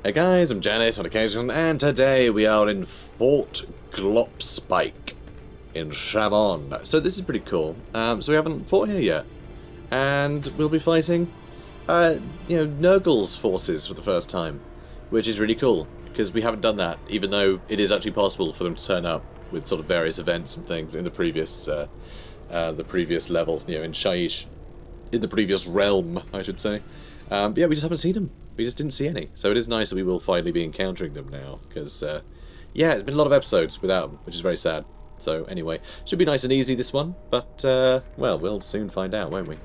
Hey guys, I'm JanetOnOccasion, and today we are in Fort Glopspike in Shamon. So this is pretty cool. So we haven't fought here yet, and we'll be fighting, Nurgles forces for the first time, which is really cool because we haven't done that. Even though it is actually possible for them to turn up with sort of various events and things in the previous level, in Shaiish, in the previous realm, I should say. But yeah, we just haven't seen them. We just didn't see any. So it is nice that we will finally be encountering them now. Because, it's been a lot of episodes without them, which is very sad. So anyway, should be nice and easy this one. But, well, we'll soon find out, won't we?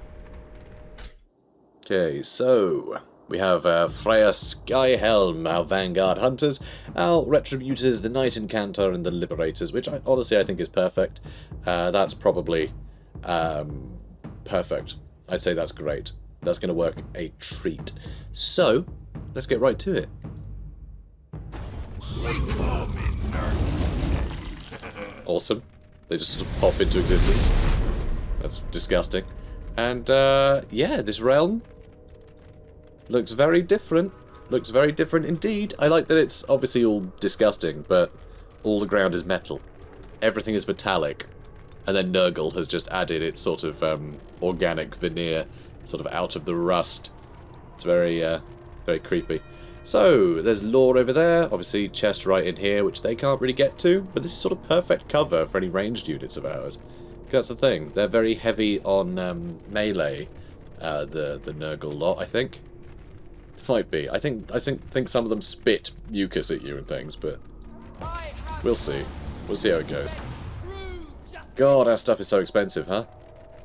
Okay, so we have Freya Skyhelm, our Vanguard Hunters, our Retributors, the Knight Incantor, and the Liberators, which honestly I think is perfect. That's probably perfect. I'd say that's great. That's going to work a treat. So, let's get right to it. Awesome. They just sort of pop into existence. That's disgusting. And, this realm looks very different. Looks very different indeed. I like that it's obviously all disgusting, but all the ground is metal. Everything is metallic. And then Nurgle has just added its sort of organic veneer sort of out of the rust. It's very, very creepy. So, there's lore over there, obviously chest right in here, which they can't really get to, but this is sort of perfect cover for any ranged units of ours. That's the thing, they're very heavy on melee, the Nurgle lot, I think. Might be. I think some of them spit mucus at you and things, but we'll see. We'll see how it goes. God, our stuff is so expensive, huh?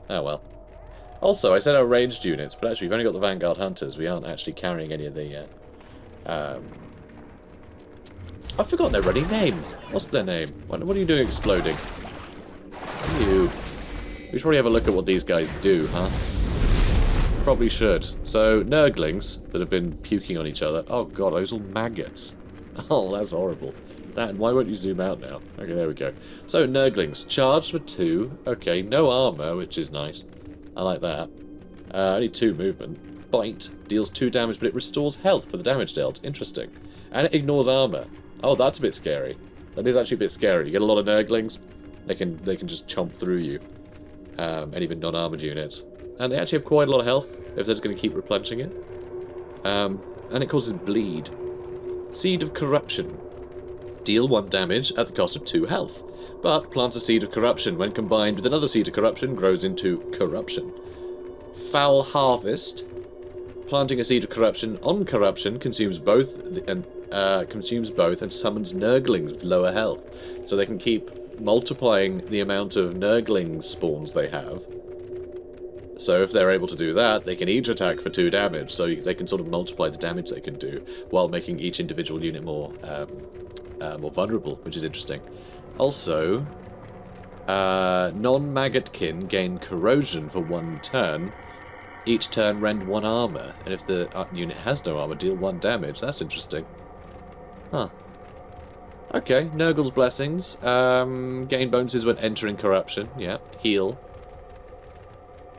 Oh well. Also, I said our ranged units, but actually we've only got the Vanguard Hunters. We aren't actually carrying any of the... I've forgotten their running name. What's their name? What are you doing exploding? You. We should probably have a look at what these guys do, huh? Probably should. So, Nurglings that have been puking on each other. Oh god, those are all maggots. Oh, that's horrible. Why won't you zoom out now? Okay, there we go. So, Nurglings. Charged for 2. Okay, no armor, which is nice. I like that. Only 2 movement. Bite. Deals 2 damage, but it restores health for the damage dealt. Interesting. And it ignores armor. Oh, that's a bit scary. That is actually a bit scary. You get a lot of Nurglings. They can just chomp through you. And even non-armored units. And they actually have quite a lot of health, if they're just going to keep replenishing it. And it causes bleed. Seed of Corruption. Deal 1 damage at the cost of 2 health. But plants a Seed of Corruption. When combined with another Seed of Corruption, grows into Corruption. Foul Harvest. Planting a Seed of Corruption on Corruption consumes both and summons Nurglings with lower health. So they can keep multiplying the amount of Nurgling spawns they have. So if they're able to do that, they can each attack for 2 damage. So they can sort of multiply the damage they can do while making each individual unit more vulnerable, which is interesting. Also, non-maggotkin gain corrosion for 1 turn. Each turn rend 1 armor, and if the unit has no armor, deal 1 damage. That's interesting. Huh. Okay, Nurgles Blessings. Gain bonuses when entering corruption. Yeah, heal.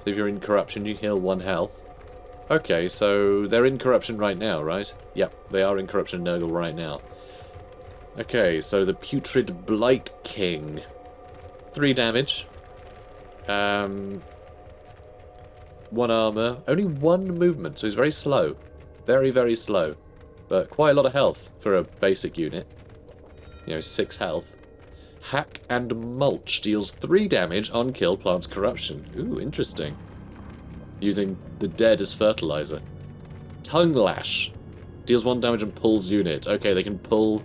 So if you're in corruption, you heal 1 health. Okay, so they're in corruption right now, right? Yep, they are in corruption Nurgle right now. Okay, so the Putrid Blight King. 3 damage. 1 armor. Only 1 movement, so he's very slow. Very, very slow. But quite a lot of health for a basic unit. 6 health. Hack and Mulch deals 3 damage on kill, plants corruption. Ooh, interesting. Using the dead as fertilizer. Tongue Lash. Deals 1 damage and pulls unit. Okay, they can pull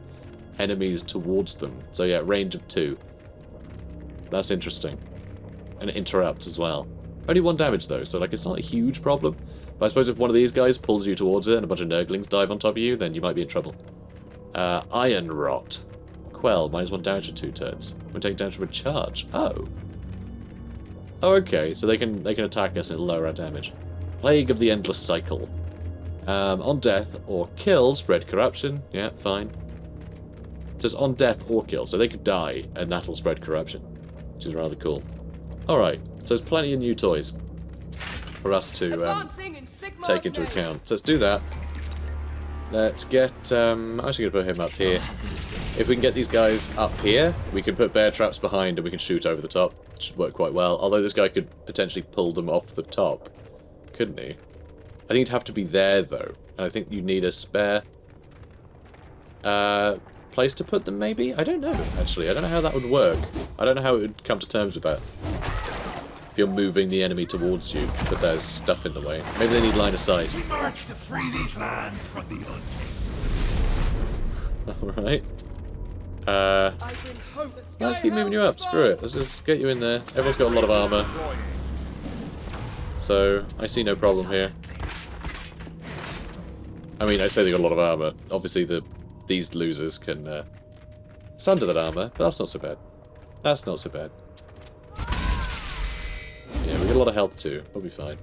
enemies towards them. So yeah, range of 2. That's interesting. And it interrupts as well. Only 1 damage though, so it's not a huge problem. But I suppose if one of these guys pulls you towards it and a bunch of Nurglings dive on top of you, then you might be in trouble. Iron Rot. Quell, -1 damage for 2 turns. When taking damage from a charge. Oh. Oh, okay, so they can attack us and lower our damage. Plague of the Endless Cycle. On death or kill, spread corruption. Yeah, fine. So it's on death or kill, so they could die, and that'll spread corruption. Which is rather cool. Alright, so there's plenty of new toys for us to take into account. So let's do that. Let's get... I'm actually going to put him up here. If we can get these guys up here, we can put bear traps behind and we can shoot over the top. Should work quite well. Although this guy could potentially pull them off the top. Couldn't he? I think he'd have to be there, though. And I think you need a spare... place to put them, maybe? I don't know, actually. I don't know how that would work. I don't know how it would come to terms with that. If you're moving the enemy towards you, but there's stuff in the way. Maybe they need line of sight. We march to free these lands from the Untamed. Alright. Let's keep moving you up. Screw it. Let's just get you in there. Everyone's got a lot of armor. So, I see no problem here. I mean, I say they got a lot of armor. Obviously, these losers can sunder that armor, but that's not so bad. That's not so bad. Yeah, we get a lot of health too. We'll be fine.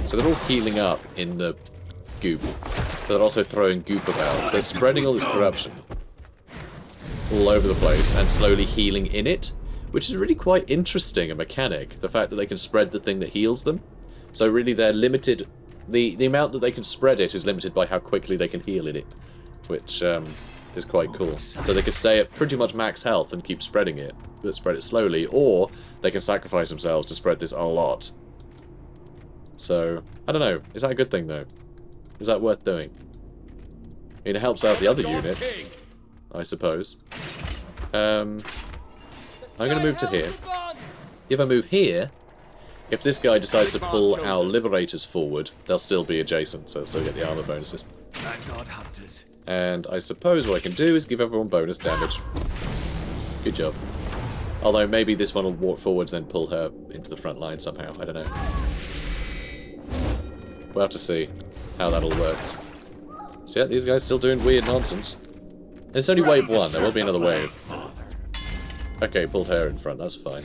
So they're all healing up in the goop, but they're also throwing goop about. So they're spreading all this corruption all over the place and slowly healing in it, which is really quite interesting, a mechanic. The fact that they can spread the thing that heals them. So really they're limited... The amount that they can spread it is limited by how quickly they can heal in it, which is quite cool. So they could stay at pretty much max health and keep spreading it, but spread it slowly, or they can sacrifice themselves to spread this a lot. So, I don't know. Is that a good thing, though? Is that worth doing? I mean, it helps out the other units, I suppose. I'm going to move to here. If I move here, if this guy decides to pull our Liberators forward, they'll still be adjacent, so they'll still get the armor bonuses. And I suppose what I can do is give everyone bonus damage. Good job. Although maybe this one will walk forwards and then pull her into the front line somehow. I don't know. We'll have to see how that all works. So yeah, these guys still doing weird nonsense. It's only wave 1, there will be another wave. Okay, pulled her in front, that's fine.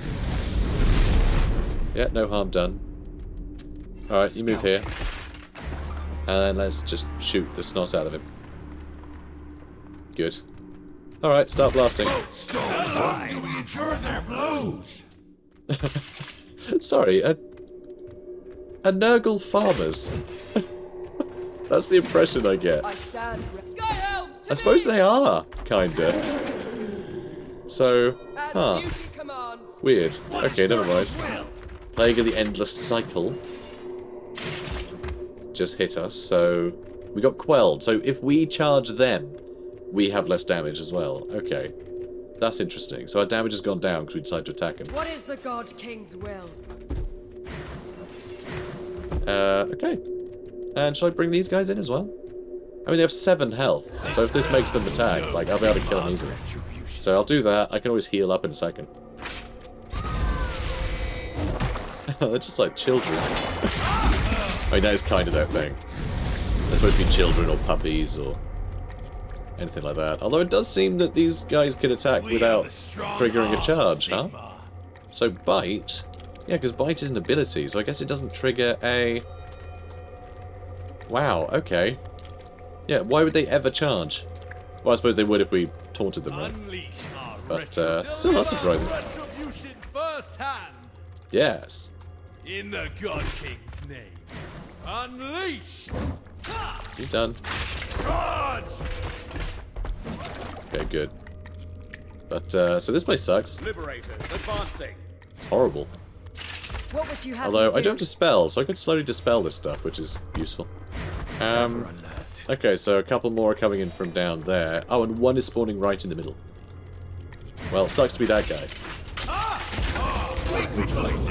Yeah, no harm done. Alright, you move here. And then let's just shoot the snot out of him. Good. Alright, start blasting. Do we endure their blows? Sorry, a Nurgle farmers. That's the impression I get. I suppose they are, kinda. So, huh. Weird. Okay, never mind. Plague of the Endless Cycle just hit us, so we got quelled. So if we charge them, we have less damage as well. Okay. That's interesting. So our damage has gone down because we decided to attack him. What is the God King's will? Okay. And shall I bring these guys in as well? I mean, they have 7 health, so if this makes them attack, like, I'll be able to kill them easily. So I'll do that. I can always heal up in a second. They're just like children. I mean, that is kind of their thing. They're supposed to be children or puppies or anything like that. Although it does seem that these guys can attack without triggering a charge, huh? So bite... Yeah, because bite is an ability, so I guess it doesn't trigger a... Wow, okay. Yeah, why would they ever charge? Well, I suppose they would if we taunted them, right? But, still not surprising. Yes. In the God King's name. Unleashed! You done. Charge! Okay, good. But, so this place sucks. Liberators advancing. It's horrible. What would you have Although, me I do? do have dispel, so I could slowly dispel this stuff, which is useful. Okay, so a couple more are coming in from down there. Oh, and one is spawning right in the middle. Well, sucks to be that guy.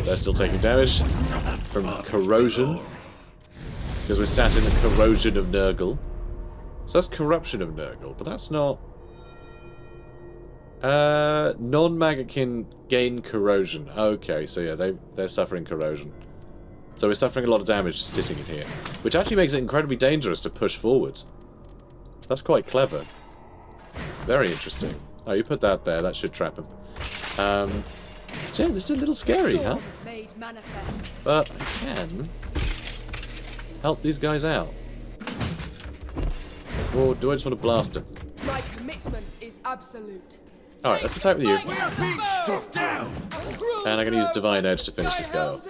They're still taking damage from corrosion. Because we're sat in the corrosion of Nurgle. So that's corruption of Nurgle, but that's not... non-maggot can gain corrosion. Okay, so yeah, they're suffering corrosion. So we're suffering a lot of damage just sitting in here. Which actually makes it incredibly dangerous to push forward. That's quite clever. Very interesting. Oh, you put that there, that should trap him. So yeah, this is a little scary, huh? But I can help these guys out. Or do I just want to blast them? My commitment is absolute. Alright, let's attack with you. We are being struck down. And I'm going to use Divine Edge to finish this guy off.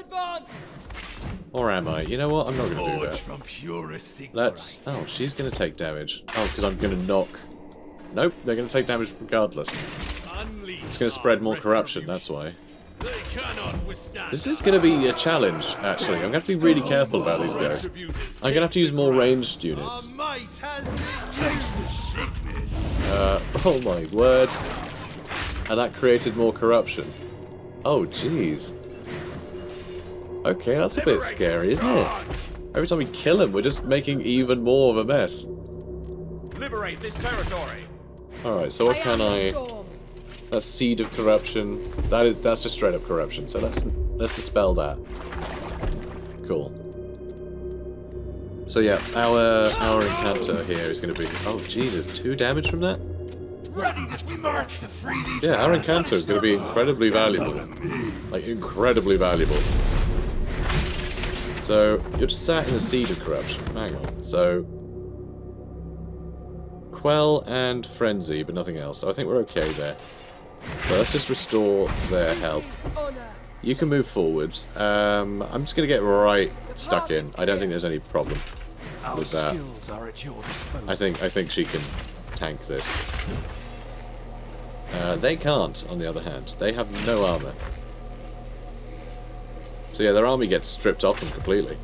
Or am I? You know what? I'm not going to do Forged that. from purest Sigmar. Let's... Oh, she's going to take damage. Oh, because I'm going to knock... Nope, they're going to take damage regardless. Unleash It's going to spread more our corruption, that's retribution. why. They cannot withstand. This is going to be a challenge, actually. I'm going to have to be really careful about these guys. I'm going to have to use more ranged units. Our might has Taste the sickness. Oh my word. And that created more corruption. Oh, jeez. Okay, that's a bit scary, isn't it? Every time we kill him, we're just making even more of a mess. Liberate this territory. Alright, so what I can am the I... storm. That's seed of corruption. That's just straight up corruption, so let's dispel that. Cool. So yeah, our encounter here is going to be... Oh, Jesus, 2 damage from that? Ready to we march to free these Yeah, our lands. encounter is going to be incredibly valuable. Like, incredibly valuable. So, you're just sat in the seed of corruption. Hang on. So, Quell and Frenzy, but nothing else. So I think we're okay there. So let's just restore their health. Honor. You can move forwards. I'm just going to get right stuck in. I don't think there's any problem Our with that. skills are at your disposal. I think she can tank this. They can't, on the other hand. They have no armor. So yeah, their army gets stripped off them completely.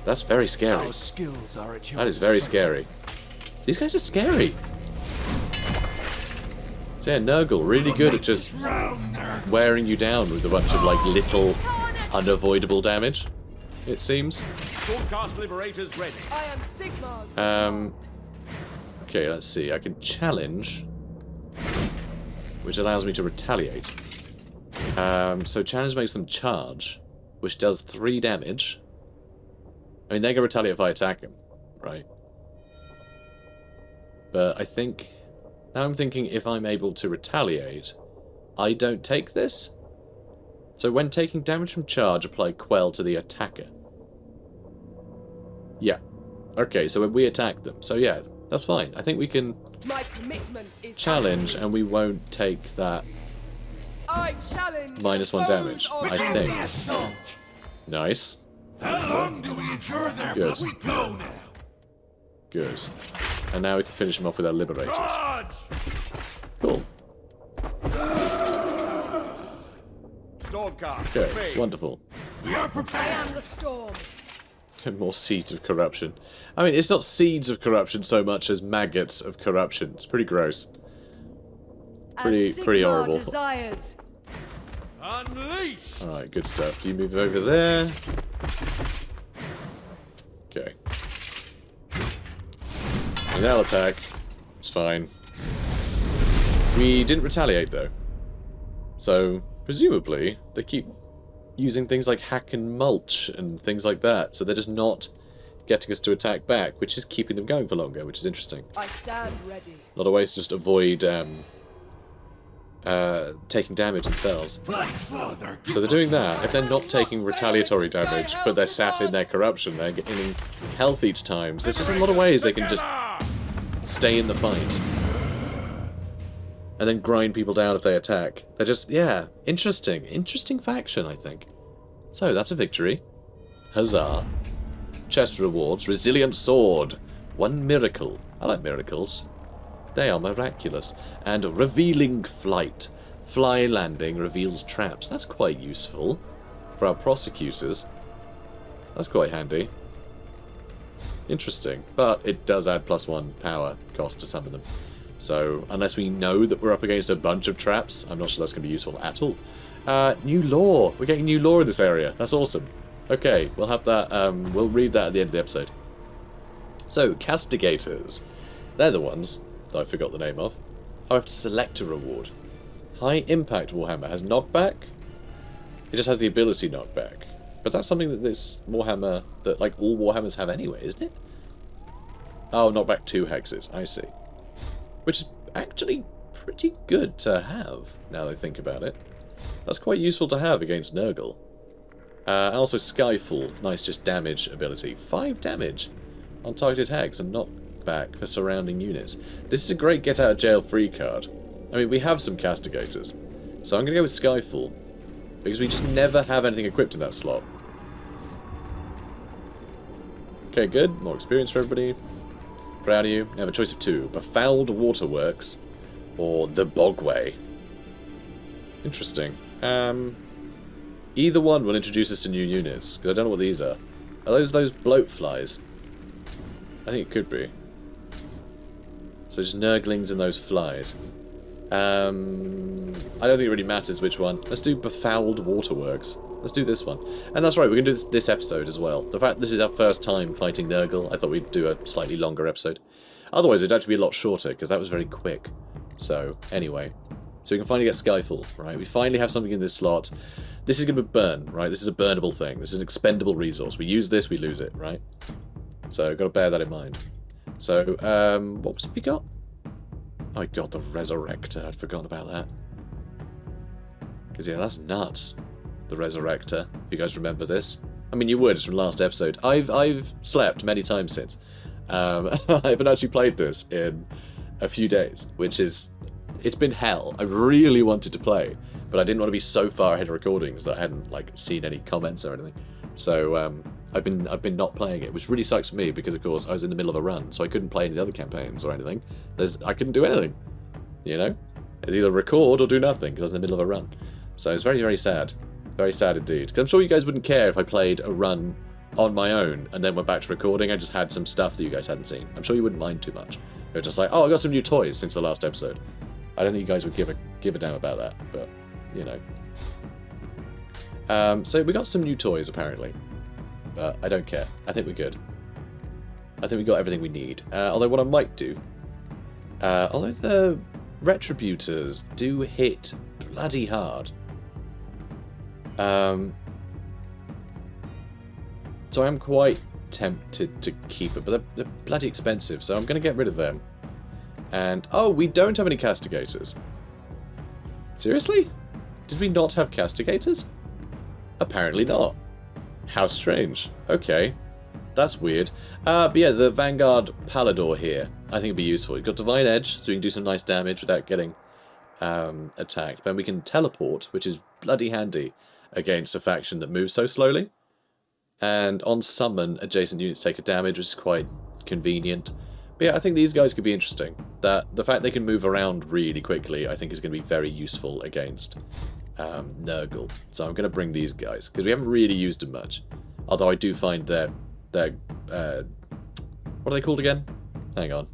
That's very scary. Our skills are at your That is very disposal. scary. These guys are scary. So yeah, Nurgle, really good at just wearing you down with a bunch of like little unavoidable damage, it seems. Stormcast Liberators ready. I am Sigmar's. Okay, let's see. I can challenge, which allows me to retaliate. So challenge makes them charge, which does 3 damage. I mean, they can retaliate if I attack them, right? But I think... Now I'm thinking if I'm able to retaliate, I don't take this. So when taking damage from charge, apply Quell to the attacker. Yeah. Okay, so when we attack them. So yeah, that's fine. I think we can My commitment is challenge absolute. and we won't take that I challenge -1 the damage, foes of I Begin think. the assault. Nice. How long do we endure their Good. blood? We go now. Good. And now we can finish them off with our liberators. Charge! Cool. Stormcast. Okay, wonderful. We are I prepared. am the storm. And more seeds of corruption. I mean, it's not seeds of corruption so much as maggots of corruption. It's pretty gross. Pretty As pretty Sigmar horrible. desires. Unleash. Alright, good stuff. You move over there. Okay. And they'll attack. It's fine. We didn't retaliate, though. So, presumably, they keep using things like hack and mulch and things like that. So they're just not getting us to attack back, which is keeping them going for longer, which is interesting. I stand ready. Not a way to just avoid taking damage themselves. Black Father. So they're doing that. If they're not taking retaliatory damage, but they're sat in their corruption, they're getting health each time. So there's just a lot of ways they can just stay in the fight. And then grind people down if they attack. They're just, yeah, interesting. Interesting faction, I think. So, that's a victory. Huzzah. Chest rewards. Resilient sword. 1 miracle. I like miracles. They are miraculous. And revealing flight. Fly landing reveals traps. That's quite useful for our prosecutors. That's quite handy. Interesting. But it does add +1 power cost to some of them. So, unless we know that we're up against a bunch of traps, I'm not sure that's going to be useful at all. New lore! We're getting new lore in this area. That's awesome. Okay, we'll have that, we'll read that at the end of the episode. So, Castigators. They're the ones that I forgot the name of. I have to select a reward. High Impact Warhammer has knockback. It just has the ability knockback. But that's something that this Warhammer, that like all Warhammers have anyway, isn't it? Oh, knockback 2 hexes. I see. Which is actually pretty good to have, now that I think about it. That's quite useful to have against Nurgle. And also Skyfall, nice just damage ability. 5 damage on targeted hex and knockback for surrounding units. This is a great get out of jail free card. I mean, we have some Castigators. So I'm going to go with Skyfall. Because we just never have anything equipped in that slot. Okay, good. More experience for everybody. Proud of you. You have a choice of two. Befouled Waterworks or the Bogway. Interesting. Either one will introduce us to new units, because I don't know what these are. Are those bloat flies? I think it could be. So just Nurglings and those flies. I don't think it really matters which one. Let's do Befouled Waterworks. Let's do this one. And that's right, we're going to do this episode as well. The fact this is our first time fighting Nurgle, I thought we'd do a slightly longer episode. Otherwise it'd actually be a lot shorter, because that was very quick. So, anyway. So we can finally get Skyfall, right? We finally have something in this slot. This is going to burn, right? This is a burnable thing. This is an expendable resource. We use this, we lose it, right? So, got to bear that in mind. So, what was it we got? Oh, I got the Resurrector. I'd forgotten about that. Because, yeah, that's nuts. The Resurrector. If you guys remember this. I mean, you would. It's from last episode. I've slept many times since. I haven't actually played this in a few days, which is... It's been hell. I really wanted to play, but I didn't want to be so far ahead of recordings that I hadn't like seen any comments or anything. So I've been not playing it, which really sucks for me because of course I was in the middle of a run, so I couldn't play any of the other campaigns or anything. I couldn't do anything. You know, it's either record or do nothing because I was in the middle of a run. So it's very, very sad. Very sad indeed. Because I'm sure you guys wouldn't care if I played a run on my own and then went back to recording. I just had some stuff that you guys hadn't seen. I'm sure you wouldn't mind too much. You're just like, oh, I got some new toys since the last episode. I don't think you guys would give a damn about that, but, you know. So we got some new toys, apparently. But I don't care. I think we're good. I think we got everything we need. Although what I might do... although the Retributors do hit bloody hard. So I'm quite tempted to keep it, but they're bloody expensive, so I'm going to get rid of them. And, oh, we don't have any castigators. Seriously? Did we not have castigators? Apparently not. How strange. Okay. That's weird. But yeah, the Vanguard Palador here, I think it'd be useful. You've got Divine Edge, so we can do some nice damage without getting attacked. Then we can teleport, which is bloody handy against a faction that moves so slowly. And on summon, adjacent units take a damage, which is quite convenient. But yeah, I think these guys could be interesting. The fact they can move around really quickly, I think is going to be very useful against Nurgle. So I'm going to bring these guys, because we haven't really used them much. Although I do find their what are they called again? Hang on.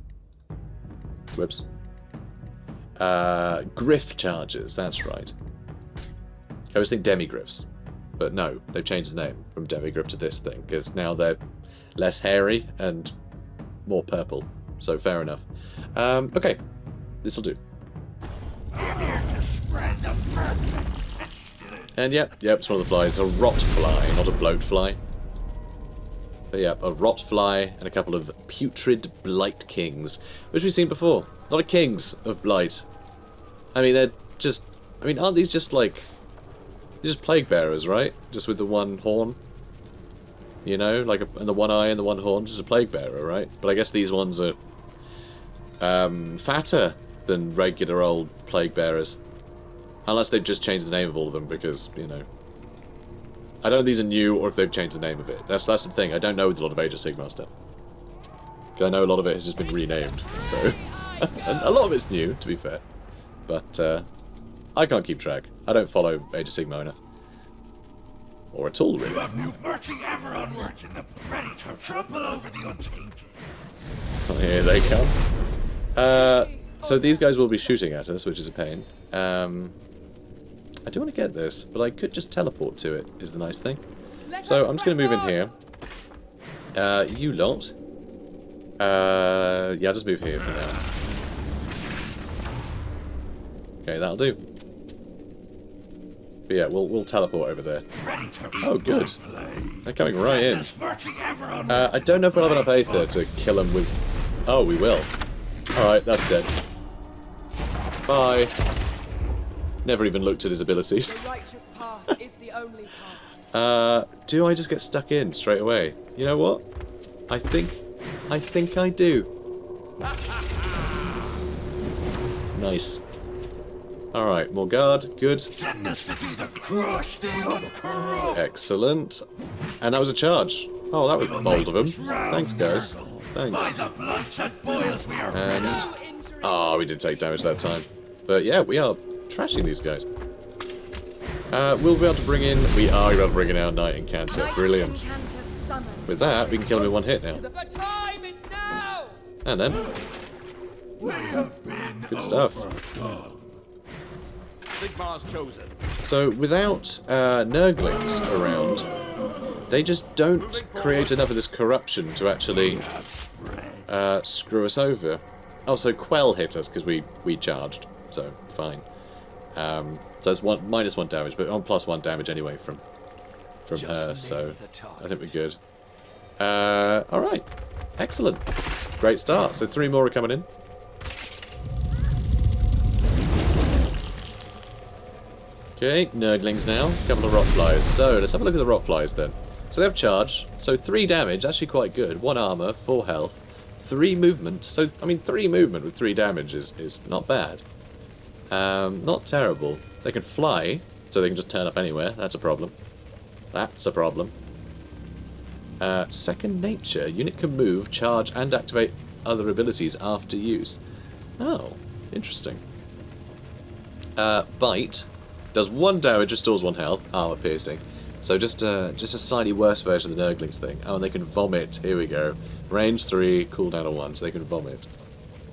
Whoops. Griff charges, that's right. I always think Demigriffs. But no, they've changed the name from Demigriff to this thing, because now they're less hairy and more purple, so fair enough. Okay, this'll do. And yep, it's one of the flies. It's a rot fly, not a bloat fly. But yeah, a rot fly and a couple of putrid blight kings, which we've seen before. Not a kings of blight. I mean, they're just... I mean, aren't these just like... just plague bearers, right? Just with the one horn. You know, like and the one eye and the one horn, just a plague bearer, right? But I guess these ones are fatter than regular old plague bearers. Unless they've just changed the name of all of them because, you know... I don't know if these are new or if they've changed the name of it. That's the thing, I don't know with a lot of Age of Sigmar stuff. Because I know a lot of it has just been renamed, so... and a lot of it's new, to be fair. But, I can't keep track. I don't follow Age of Sigmar enough. Or at all, really. You have new marching ever onwards in the ready to trample over the untainted. Here they come. So these guys will be shooting at us, which is a pain. I do want to get this, but I could just teleport to it, is the nice thing. So I'm just going to move in here. You lot. Yeah, I'll just move here for now. Okay, that'll do. But yeah, we'll teleport over there. Oh, good. They're coming right in. I don't know if we'll have enough Aether to kill them with... Oh, we will. Alright, that's dead. Bye. Never even looked at his abilities. The righteous path is the only path. Do I just get stuck in straight away? You know what? I think I do. Nice. Alright, more guard. Good. Excellent. And that was a charge. Oh, that was bold of him. Thanks, guys. Thanks. By the blood that boils, we are ready. And... oh, we did take damage that time. But yeah, we are trashing these guys. We'll be able to bring in... we are able to bring in our Knight Incanter. Brilliant. With that, we can kill him in one hit now. The time is now. And then... We have been good stuff. Sigmar's chosen. So, without Nurglings around, they just don't create enough of this corruption to actually screw us over. Oh, so Quell hit us because we charged, so fine. So it's -1 damage, but on +1 damage anyway from her, so I think we're good. Alright, excellent. Great start. So 3 more are coming in. Okay, Nurglings now. A couple of Rotflies. So let's have a look at the Rotflies then. So they have charge, so 3 damage, actually quite good. 1 armor, 4 health, 3 movement. So, I mean, 3 movement with 3 damage is not bad. Not terrible. They can fly, so they can just turn up anywhere. That's a problem. That's a problem. Second Nature. Unit can move, charge, and activate other abilities after use. Oh, interesting. Bite. Does 1 damage, restores 1 health, armor piercing. So just a slightly worse version of the Nurglings thing. Oh, and they can vomit. Here we go. Range 3, cooldown of 1, so they can vomit.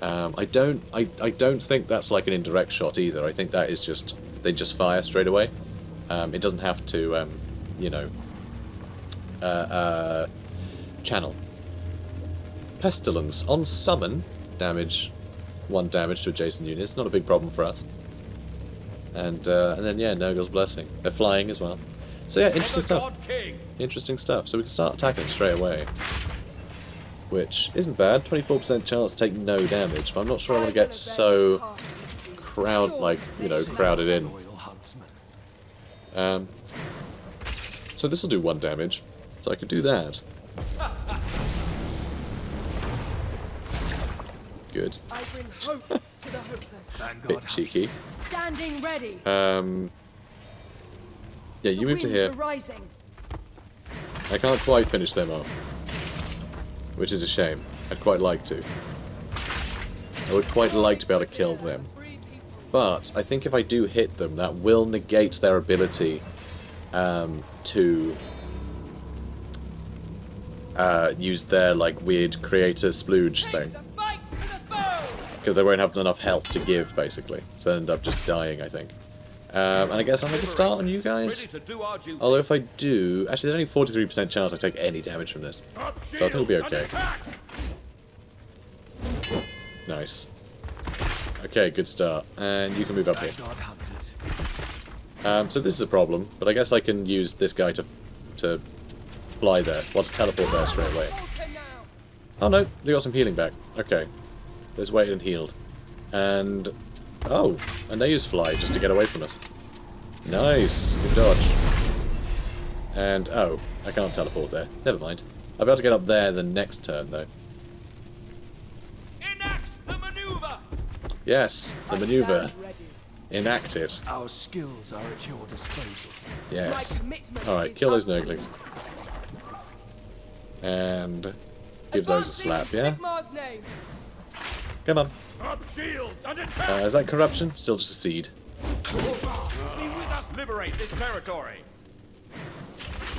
I don't think that's like an indirect shot either. I think that is just they just fire straight away. It doesn't have to, you know, channel. Pestilence on summon, damage 1 damage to adjacent units. Not a big problem for us. And then yeah, Nurgles Blessing. They're flying as well. So yeah, interesting stuff. Interesting stuff. So we can start attacking it straight away. Which isn't bad. 24% chance to take no damage, but I'm not sure I want to get so crowded in. So this will do 1 damage. So I could do that. Good. I bring hope to the hopeless. Bit cheeky. Standing ready. Yeah, you move to here. I can't quite finish them off, which is a shame. I'd quite like to. I would quite like to be able to kill them. But I think if I do hit them, that will negate their ability to use their like weird creator splooge thing. Because they won't have enough health to give, basically. So they end up just dying, I think. And I guess I'll make a start on you guys. Although if I do... actually, there's only 43% chance I take any damage from this. So I think we'll be okay. Nice. Okay, good start. And you can move up here. So this is a problem, but I guess I can use this guy to fly there. Well, to teleport there straight away. Oh no, they got some healing back. Okay. There's waited and healed. And... oh, and they use fly just to get away from us. Nice, good dodge. And, oh, I can't teleport there. Never mind. I'll be able to get up there the next turn, though. Enact the maneuver! Yes, the maneuver. Enact it. Our skills are at your disposal. Yes. Alright, kill those Nurglings. And give those a slap, yeah? Come on. Is that corruption? Still just a seed. Be with us, liberate this territory.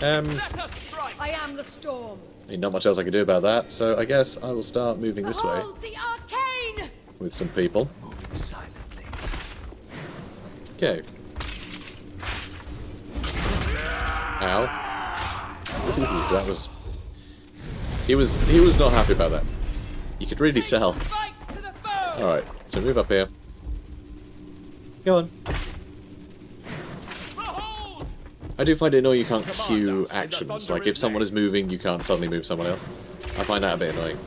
Let us strike! I am the storm. Ain't not much else I can do about that, so I guess I will start moving this way Behold the arcane! with some people. Moving silently. Okay. Ow. Ooh, that was... He was not happy about that. You could really tell. Alright, so move up here. Go on. I do find it annoying you can't queue actions. Like, if someone is moving, you can't suddenly move someone else. I find that a bit annoying.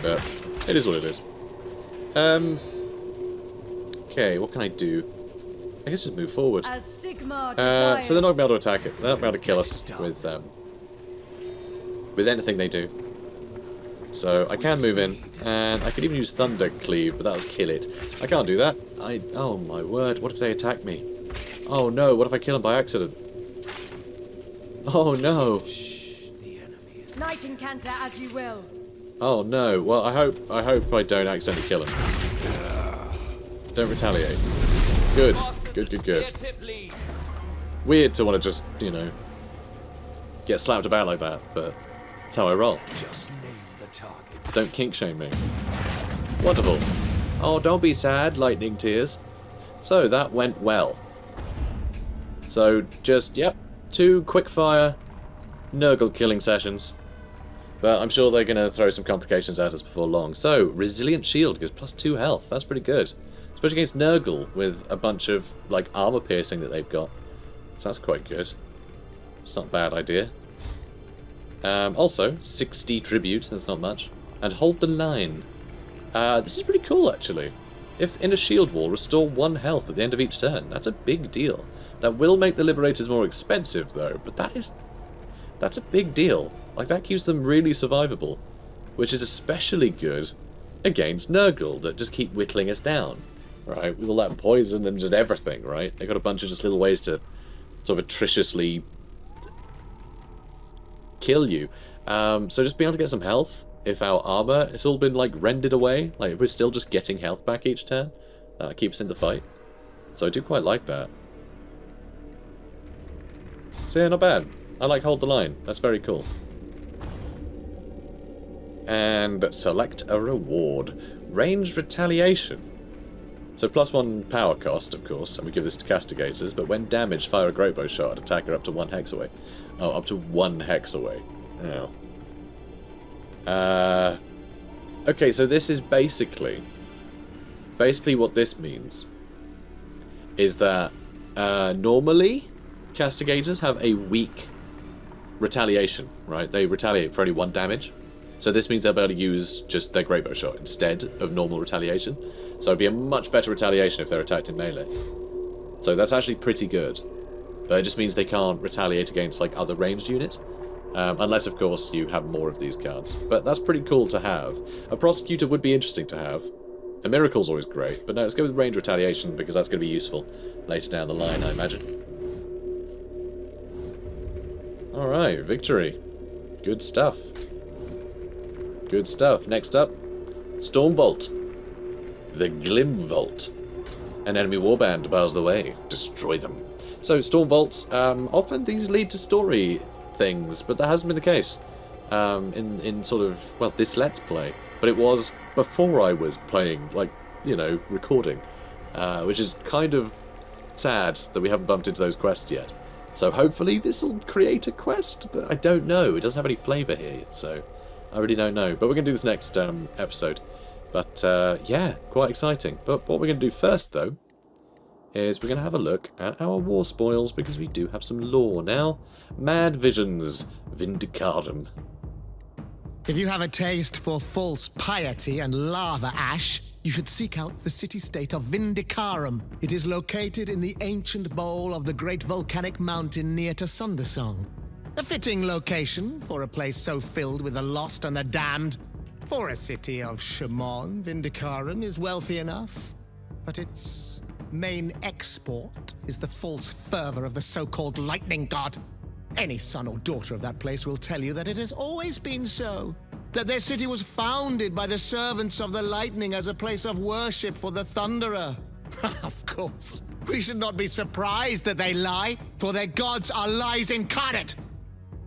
But, it is what it is. Okay, what can I do? I guess just move forward. As Sigmar so they're not going to be able to attack it. They're not going to be able to kill us with anything they do. So I can move in, and I could even use Thunder Cleave, but that'll kill it. I can't do that. Oh my word, what if they attack me? Oh no, what if I kill them by accident? Oh no. Shh, the enemy is Knight Incanter as you will. Oh no. Well, I hope I don't accidentally kill him. Don't retaliate. Good. Good. Weird to want to just, you know, get slapped about like that, but that's how I roll. Just name the target. Don't kink shame me. Wonderful. Oh, don't be sad, lightning tears. So, that went well. So, just, yep, 2 quick-fire Nurgle killing sessions. But I'm sure they're going to throw some complications at us before long. So, Resilient Shield gives +2 health. That's pretty good. Especially against Nurgle with a bunch of, like, armor piercing that they've got. So that's quite good. It's not a bad idea. Also, 60 tribute. That's not much. And Hold the Line. This is pretty cool, actually. If in a shield wall, restore 1 health at the end of each turn. That's a big deal. That will make the Liberators more expensive, though. But that's a big deal. Like, that keeps them really survivable. Which is especially good against Nurgle, that just keep whittling us down. Right? With all that poison and just everything, right? They got a bunch of just little ways to sort of atrociously kill you. So just being able to get some health, if our armor has all been like rendered away, like if we're still just getting health back each turn, keeps in the fight. So I do quite like that. So yeah, not bad. I like Hold the Line. That's very cool. And select a reward. Ranged Retaliation. So +1 power cost, of course, and we give this to Castigators, but when damaged, fire a great bow shot at attacker up to 1 hex away. Oh, up to 1 hex away. Oh. Okay, so this is basically what this means is that normally Castigators have a weak retaliation, right? They retaliate for only 1 damage. So this means they'll be able to use just their great bow shot instead of normal retaliation. So it'd be a much better retaliation if they're attacked in melee. So that's actually pretty good. But it just means they can't retaliate against like other ranged units. Unless, of course, you have more of these cards. But that's pretty cool to have. A Prosecutor would be interesting to have. A Miracle's always great. But no, let's go with Range Retaliation because that's going to be useful later down the line, I imagine. Alright, victory. Good stuff. Good stuff. Next up, Stormbolt. The Glimvault. An enemy warband bars the way. Destroy them. So, Stormvaults, often these lead to story things, but that hasn't been the case in sort of, well, this Let's Play. But it was before I was playing, like, you know, recording. Which is kind of sad that we haven't bumped into those quests yet. So hopefully this will create a quest, but I don't know. It doesn't have any flavour here, so I really don't know. But we're going to do this next episode. But, yeah, quite exciting. But what we're going to do first, though, is we're going to have a look at our war spoils, because we do have some lore now. Mad Visions, Vindicarum. If you have a taste for false piety and lava ash, you should seek out the city-state of Vindicarum. It is located in the ancient bowl of the great volcanic mountain near to Sundersong. A fitting location for a place so filled with the lost and the damned. For a city of Shimon, Vindicarum is wealthy enough, but its main export is the false fervor of the so-called lightning god. Any son or daughter of that place will tell you that it has always been so. That their city was founded by the servants of the lightning as a place of worship for the thunderer. Of course, we should not be surprised that they lie, for their gods are lies incarnate.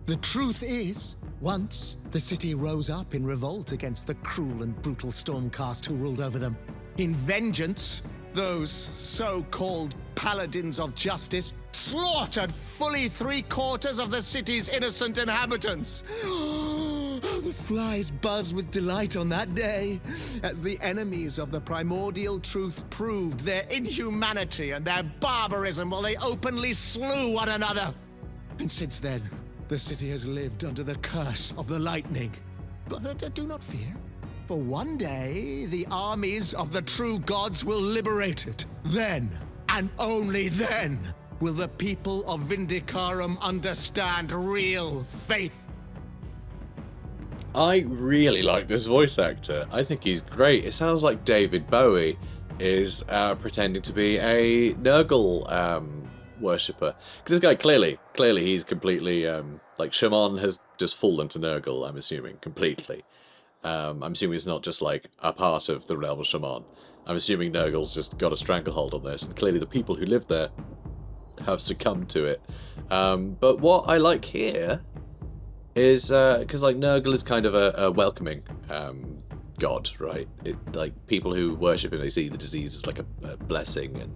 The truth is, once the city rose up in revolt against the cruel and brutal Stormcast who ruled over them. In vengeance, those so-called paladins of justice slaughtered fully 3/4 of the city's innocent inhabitants. The flies buzzed with delight on that day, as the enemies of the primordial truth proved their inhumanity and their barbarism while they openly slew one another. And since then, the city has lived under the curse of the lightning. But do not fear, for one day the armies of the true gods will liberate it. Then, and only then, will the people of Vindicarum understand real faith. I really like this voice actor. I think he's great. It sounds like David Bowie is pretending to be a Nurgle worshipper. Because this guy, clearly he's completely, like, Shaman has just fallen to Nurgle, I'm assuming, completely. I'm assuming it's not just, like, a part of the realm of Shaman. I'm assuming Nurgle's just got a stranglehold on this, and clearly the people who live there have succumbed to it. But what I like here is, because, like, Nurgle is kind of a welcoming god, right? Like, people who worship him, they see the disease as like a blessing, and,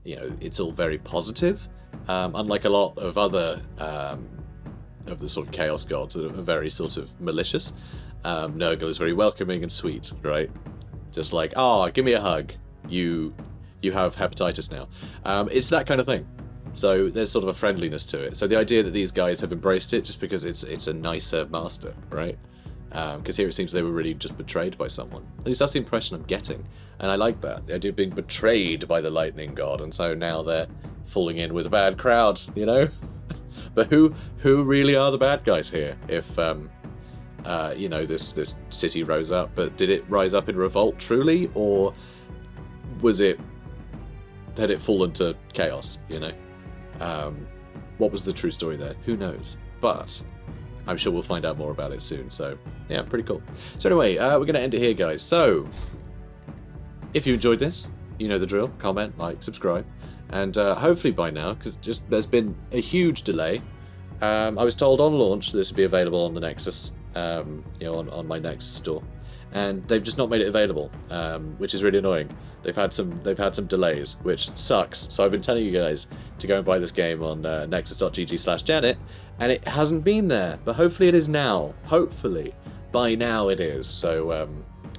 you know, it's all very positive. Unlike a lot of other of the sort of chaos gods that are very sort of malicious, Nurgle is very welcoming and sweet, right? Just like, give me a hug. You have hepatitis now. It's that kind of thing. So there's sort of a friendliness to it. So the idea that these guys have embraced it just because it's a nicer master, right? Because here it seems they were really just betrayed by someone. At least that's the impression I'm getting. And I like that. The idea of being betrayed by the lightning god, and so now they're falling in with a bad crowd, you know? But who really are the bad guys here? If, you know, this city rose up, but did it rise up in revolt truly? Or had it fallen to chaos, you know? What was the true story there? Who knows? But I'm sure we'll find out more about it soon, so yeah, pretty cool. So anyway, we're going to end it here, guys. So, if you enjoyed this, you know the drill. Comment, like, subscribe. And hopefully by now, because there's been a huge delay. I was told on launch this would be available on the Nexus, you know, on my Nexus store. And they've just not made it available, which is really annoying. They've had some delays, which sucks. So I've been telling you guys to go and buy this game on nexus.gg/Janet, and it hasn't been there. But hopefully it is now. Hopefully by now it is. So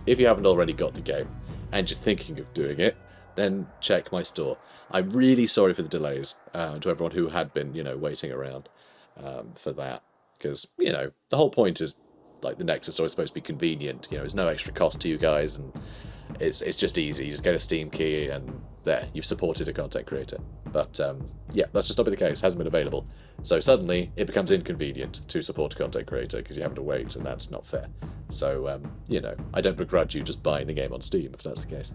if you haven't already got the game and you're thinking of doing it, then check my store. I'm really sorry for the delays to everyone who had been, you know, waiting around for that, because, you know, the whole point is, like, the Nexus store is supposed to be convenient. You know, it's no extra cost to you guys, and it's just easy. You just get a Steam key, and there, you've supported a content creator. But yeah, that's just not been the case. It hasn't been available. So suddenly it becomes inconvenient to support a content creator because you have to wait, and that's not fair. So you know, I don't begrudge you just buying the game on Steam if that's the case.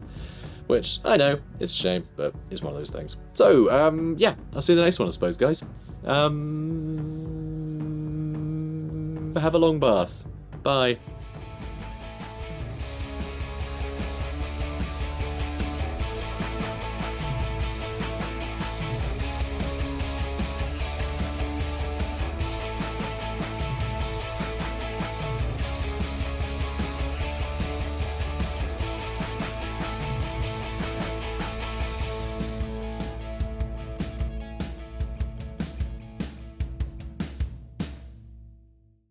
Which, I know, it's a shame, but it's one of those things. So, yeah, I'll see you in the next one, I suppose, guys. Have a long bath. Bye.